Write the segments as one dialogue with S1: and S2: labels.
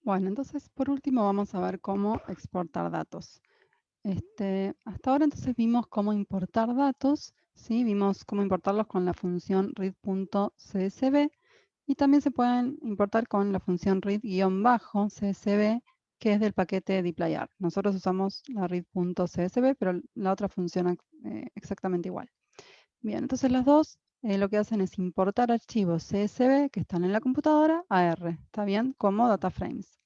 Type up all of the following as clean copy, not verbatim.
S1: Bueno, entonces por último vamos a ver cómo exportar datos. Hasta ahora entonces vimos cómo importar datos, ¿sí? Vimos cómo importarlos con la función read.csv y también se pueden importar con la función read-csv que es del paquete dplyr. Nosotros usamos la read.csv, pero la otra funciona exactamente igual. Bien, entonces las dos lo que hacen es importar archivos CSV que están en la computadora a R, ¿está bien? Como data frames.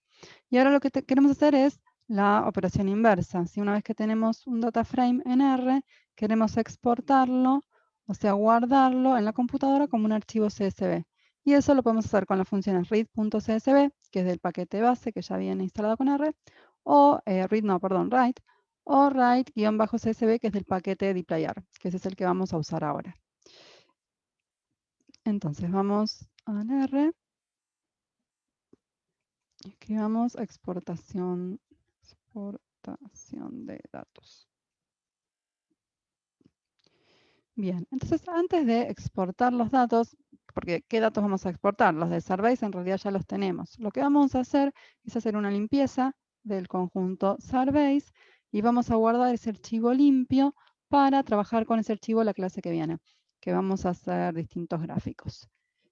S1: Y ahora lo que queremos hacer es la operación inversa. Si una vez que tenemos un data frame en R, queremos exportarlo, o sea, guardarlo en la computadora como un archivo CSV. Y eso lo podemos hacer con las funciones read.csv, que es del paquete base que ya viene instalado con R, o write, o write-csv, que es del paquete dplyr, que ese es el que vamos a usar ahora. Entonces vamos al R, escribamos exportación de datos. Bien, entonces antes de exportar los datos, porque ¿qué datos vamos a exportar? Los de Sarbase en realidad ya los tenemos. Lo que vamos a hacer es hacer una limpieza del conjunto Sarbase y vamos a guardar ese archivo limpio para trabajar con ese archivo la clase que viene, que vamos a hacer distintos gráficos.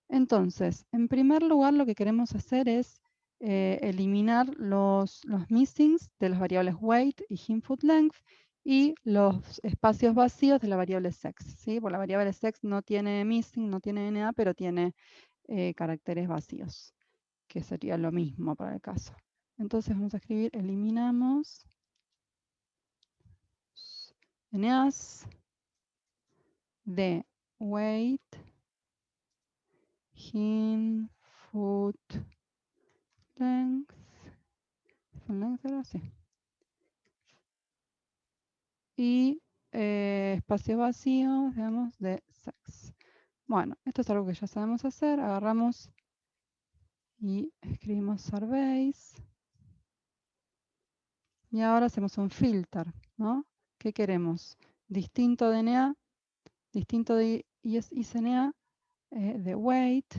S1: Entonces, en primer lugar, lo que queremos hacer es eliminar los missings de las variables weight y input-length y los espacios vacíos de la variable sex. ¿Sí? Porque la variable sex no tiene missing, no tiene NA, pero tiene caracteres vacíos, que sería lo mismo para el caso. Entonces vamos a escribir eliminamos NAs de weight, input, length, era así. Y espacio vacío, digamos, de sex. Bueno, esto es algo que ya sabemos hacer. Agarramos y escribimos Sarbase. Y ahora hacemos un filter, ¿no? ¿Qué queremos? Distinto DNA, distinto de ICNA, de weight,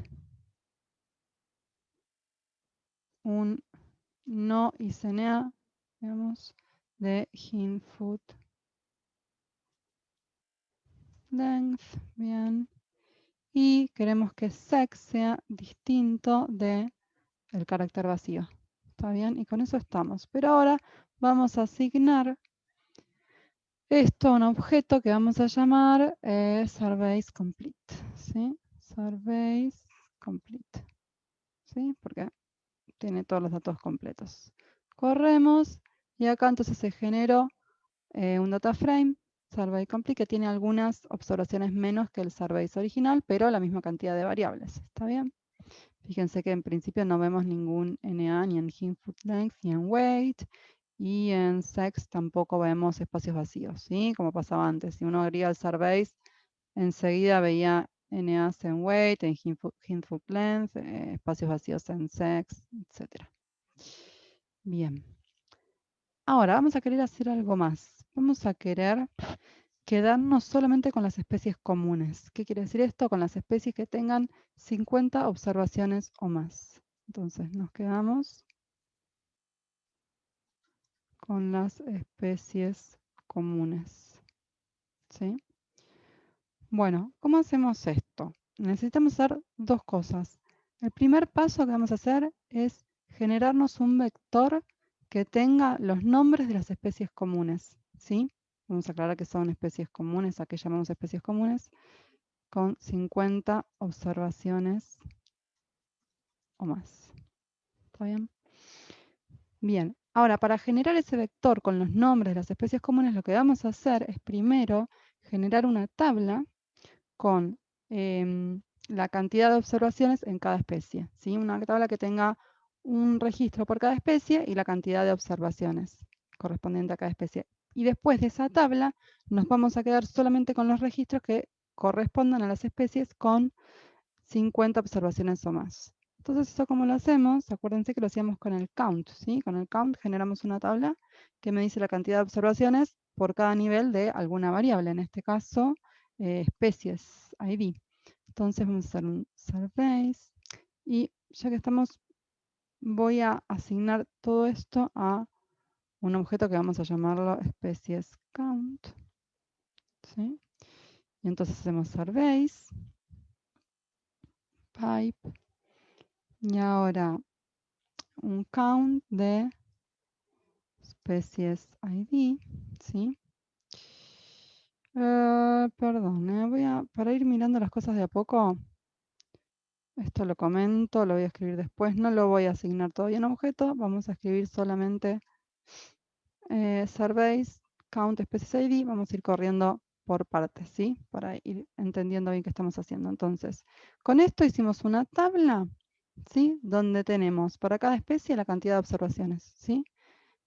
S1: un no ICNA, digamos, de input length, bien. Y queremos que sex sea distinto de el carácter vacío. ¿Está bien? Y con eso estamos. Pero ahora vamos a asignar esto a un objeto que vamos a llamar Sarbase Complete. ¿Sí? Sarbase Complete. ¿Sí? Porque tiene todos los datos completos. Corremos y acá entonces se generó un data frame Sarbase Complete que tiene algunas observaciones menos que el Sarbase original, pero la misma cantidad de variables. ¿Está bien? Fíjense que en principio no vemos ningún NA ni en input length ni en weight y en sex tampoco vemos espacios vacíos, ¿sí? Como pasaba antes. Si uno agrega el Sarbase, enseguida veía NAs en weight, en input length, espacios vacíos en sex, etc. Bien. Ahora vamos a querer hacer algo más. Vamos a querer quedarnos solamente con las especies comunes. ¿Qué quiere decir esto? Con las especies que tengan 50 observaciones o más. Entonces nos quedamos con las especies comunes. ¿Sí? Bueno, ¿cómo hacemos esto? Necesitamos hacer dos cosas. El primer paso que vamos a hacer es generarnos un vector que tenga los nombres de las especies comunes. ¿Sí? Vamos a aclarar que son especies comunes, a qué llamamos especies comunes, con 50 observaciones o más. ¿Está bien? Bien, ahora para generar ese vector con los nombres de las especies comunes, lo que vamos a hacer es primero generar una tabla con la cantidad de observaciones en cada especie. ¿Sí? Una tabla que tenga un registro por cada especie y la cantidad de observaciones correspondiente a cada especie. Y después de esa tabla nos vamos a quedar solamente con los registros que correspondan a las especies con 50 observaciones o más. Entonces, ¿eso cómo lo hacemos? Acuérdense que lo hacíamos con el count, ¿sí? Con el count generamos una tabla que me dice la cantidad de observaciones por cada nivel de alguna variable, en este caso, especies, ID. Entonces vamos a hacer un Sarbase y ya que estamos voy a asignar todo esto a un objeto que vamos a llamarlo especies count. ¿Sí? Y entonces hacemos surveys, pipe, y ahora un count de especies ID, ¿sí? Perdón, para ir mirando las cosas de a poco, esto lo comento, lo voy a escribir después, no lo voy a asignar todavía en objeto, vamos a escribir solamente surveys, count species ID, vamos a ir corriendo por partes, ¿sí? Para ir entendiendo bien qué estamos haciendo. Entonces, con esto hicimos una tabla, ¿sí? Donde tenemos para cada especie la cantidad de observaciones, ¿sí?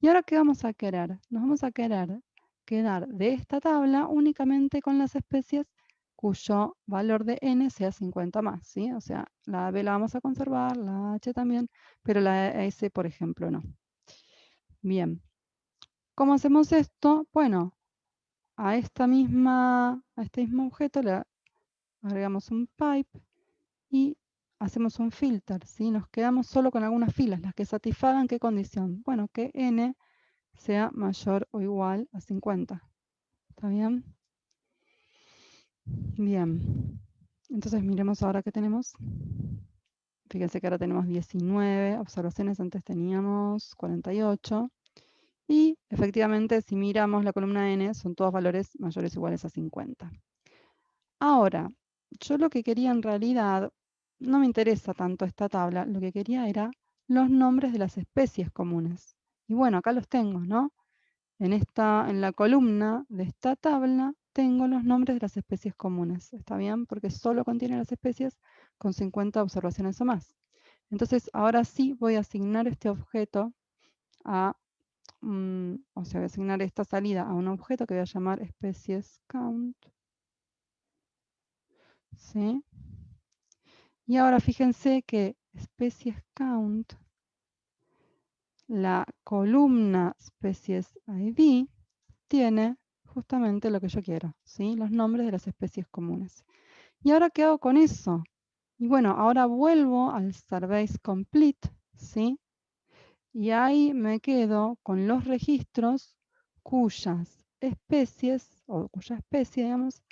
S1: ¿Y ahora qué vamos a querer? Nos vamos a querer quedar de esta tabla únicamente con las especies cuyo valor de n sea 50 más, ¿sí? O sea, la B la vamos a conservar, la H también, pero la S, por ejemplo, no. Bien. ¿Cómo hacemos esto? Bueno, a este mismo objeto le agregamos un pipe y hacemos un filter, ¿sí? Nos quedamos solo con algunas filas, las que satisfagan qué condición. Bueno, que n sea mayor o igual a 50. ¿Está bien? Bien. Entonces miremos ahora qué tenemos. Fíjense que ahora tenemos 19 observaciones, antes teníamos 48. Y efectivamente, si miramos la columna n, son todos valores mayores o iguales a 50. Ahora, yo lo que quería en realidad, no me interesa tanto esta tabla, lo que quería era los nombres de las especies comunes. Y bueno, acá los tengo, ¿no? En la columna de esta tabla tengo los nombres de las especies comunes. ¿Está bien? Porque solo contiene las especies con 50 observaciones o más. Entonces, ahora sí voy a asignar este objeto o sea, voy a asignar esta salida a un objeto que voy a llamar especies count. ¿Sí? Y ahora fíjense que especies count, la columna species ID, tiene justamente lo que yo quiero, ¿sí? Los nombres de las especies comunes. ¿Y ahora qué hago con eso? Y bueno, ahora vuelvo al surveys complete, ¿sí? Y ahí me quedo con los registros cuyas especies, o cuya especie, digamos,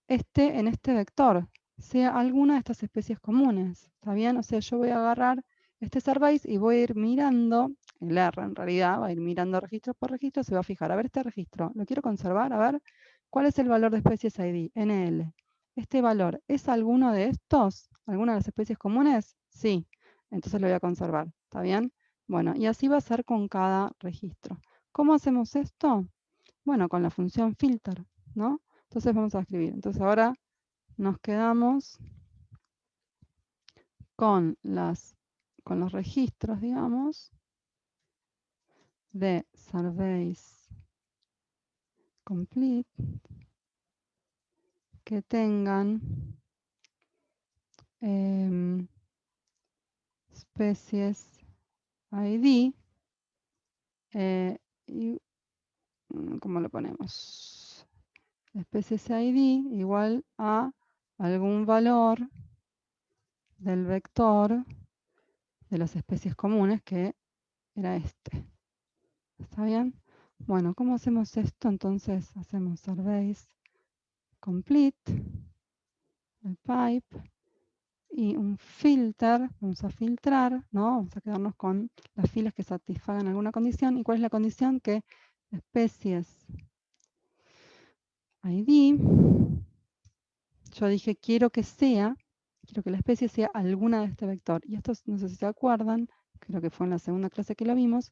S1: esté en este vector, sea alguna de estas especies comunes. ¿Está bien? O sea, yo voy a agarrar este surveys y voy a ir mirando, el R en realidad, va a ir mirando registro por registro, se va a fijar, a ver este registro, lo quiero conservar, a ver, ¿cuál es el valor de especies ID? NL. ¿Este valor es alguno de estos? ¿Alguna de las especies comunes? Sí, entonces lo voy a conservar, ¿está bien? Bueno, y así va a ser con cada registro. ¿Cómo hacemos esto? Bueno, con la función filter, ¿no? Entonces vamos a escribir. Entonces ahora nos quedamos con los registros, digamos, de surveys complete que tengan especies ID y ¿cómo lo ponemos? Especies ID igual a algún valor del vector de las especies comunes que era este. ¿Está bien? Bueno, ¿cómo hacemos esto? Entonces hacemos surveys complete, el pipe, y un filter, vamos a filtrar, ¿no? Vamos a quedarnos con las filas que satisfagan alguna condición. ¿Y cuál es la condición? Que especies ID, yo dije quiero que la especie sea alguna de este vector. Y esto, no sé si se acuerdan, creo que fue en la segunda clase que lo vimos,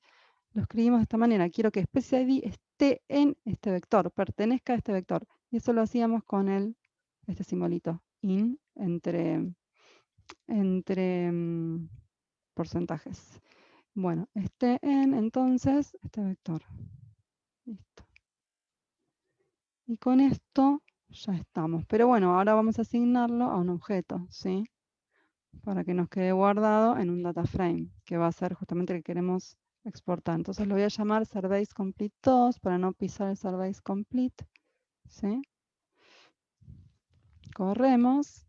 S1: lo escribimos de esta manera. Quiero que especie ID esté en este vector, pertenezca a este vector. Y eso lo hacíamos con este simbolito, in, entre porcentajes. Bueno, esté en, entonces, este vector. Listo. Y con esto ya estamos. Pero bueno, ahora vamos a asignarlo a un objeto, ¿sí? Para que nos quede guardado en un data frame, que va a ser justamente el que queremos exportar. Entonces lo voy a llamar surveys complete 2 para no pisar el surveys complete, ¿sí? Corremos.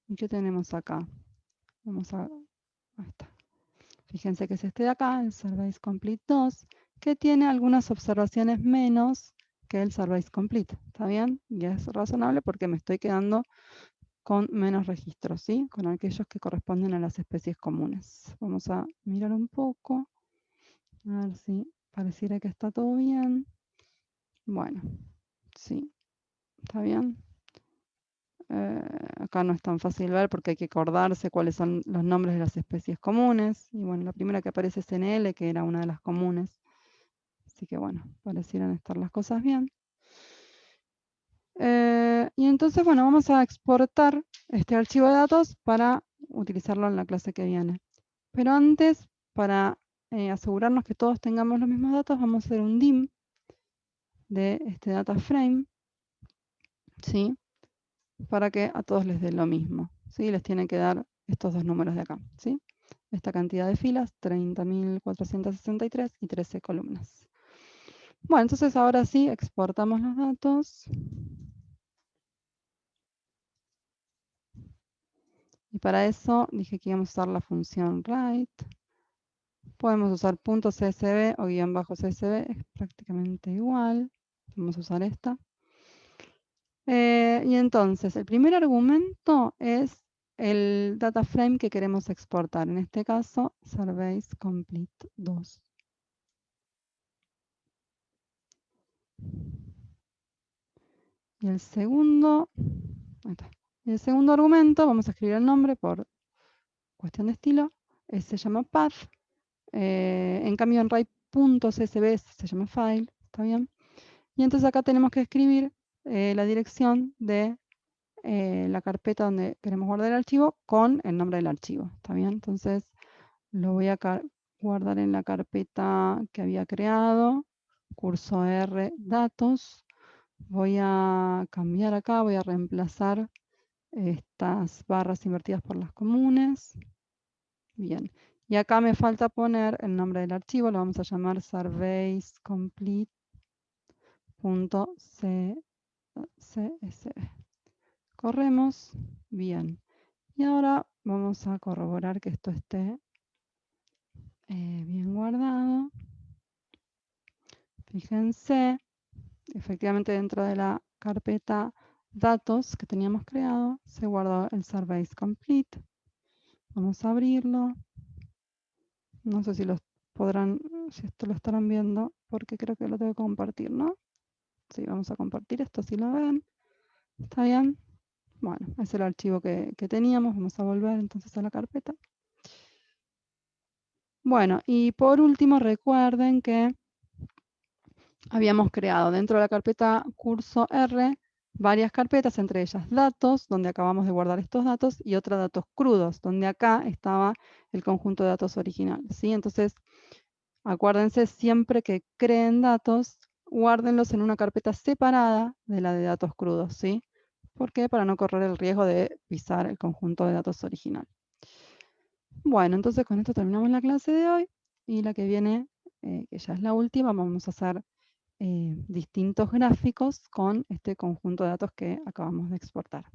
S1: ¿Y qué tenemos acá? Ahí está. Fíjense que es este de acá, el Surveys Complete 2, que tiene algunas observaciones menos que el Surveys Complete. ¿Está bien? Y es razonable porque me estoy quedando con menos registros, ¿sí? Con aquellos que corresponden a las especies comunes. Vamos a mirar un poco. A ver si pareciera que está todo bien. Bueno, sí, está bien. Acá no es tan fácil ver porque hay que acordarse cuáles son los nombres de las especies comunes. Y bueno, la primera que aparece es NL, que era una de las comunes. Así que bueno, parecieran estar las cosas bien. Y entonces, bueno, vamos a exportar este archivo de datos para utilizarlo en la clase que viene. Pero antes, para asegurarnos que todos tengamos los mismos datos, vamos a hacer un dim de este data frame, ¿sí? Para que a todos les dé lo mismo, ¿sí? Les tiene que dar estos dos números de acá, ¿sí? Esta cantidad de filas, 30.463 y 13 columnas. Bueno, entonces ahora sí, exportamos los datos. Y para eso dije que íbamos a usar la función write. Podemos usar .csv o -csv, es prácticamente igual. Vamos a usar esta. Y entonces, el primer argumento es el data frame que queremos exportar. En este caso, Surveys Complete 2. Y el segundo, argumento, vamos a escribir el nombre por cuestión de estilo, se llama path. En cambio, en write.csv se llama file, ¿está bien? Y entonces acá tenemos que escribir la dirección de la carpeta donde queremos guardar el archivo con el nombre del archivo, ¿está bien? Entonces lo voy a guardar en la carpeta que había creado, curso R, datos. Voy a cambiar acá, voy a reemplazar estas barras invertidas por las comunes. Bien, y acá me falta poner el nombre del archivo, lo vamos a llamar surveyscomplete.csv. Corremos, bien. Y ahora vamos a corroborar que esto esté bien guardado. Fíjense, efectivamente dentro de la carpeta datos que teníamos creado, se guardó el Surveys Complete. Vamos a abrirlo. No sé si si esto lo estarán viendo, porque creo que lo tengo que compartir, ¿no? Sí, vamos a compartir esto si lo ven. ¿Está bien? Bueno, es el archivo que teníamos. Vamos a volver entonces a la carpeta. Bueno, y por último recuerden que habíamos creado dentro de la carpeta curso R varias carpetas, entre ellas datos, donde acabamos de guardar estos datos, y otros datos crudos, donde acá estaba el conjunto de datos original, ¿sí? Entonces, acuérdense siempre que creen datos, guárdenlos en una carpeta separada de la de datos crudos, ¿sí? ¿Por qué? Para no correr el riesgo de pisar el conjunto de datos original. Bueno, entonces con esto terminamos la clase de hoy, y la que viene, que ya es la última, vamos a hacer distintos gráficos con este conjunto de datos que acabamos de exportar.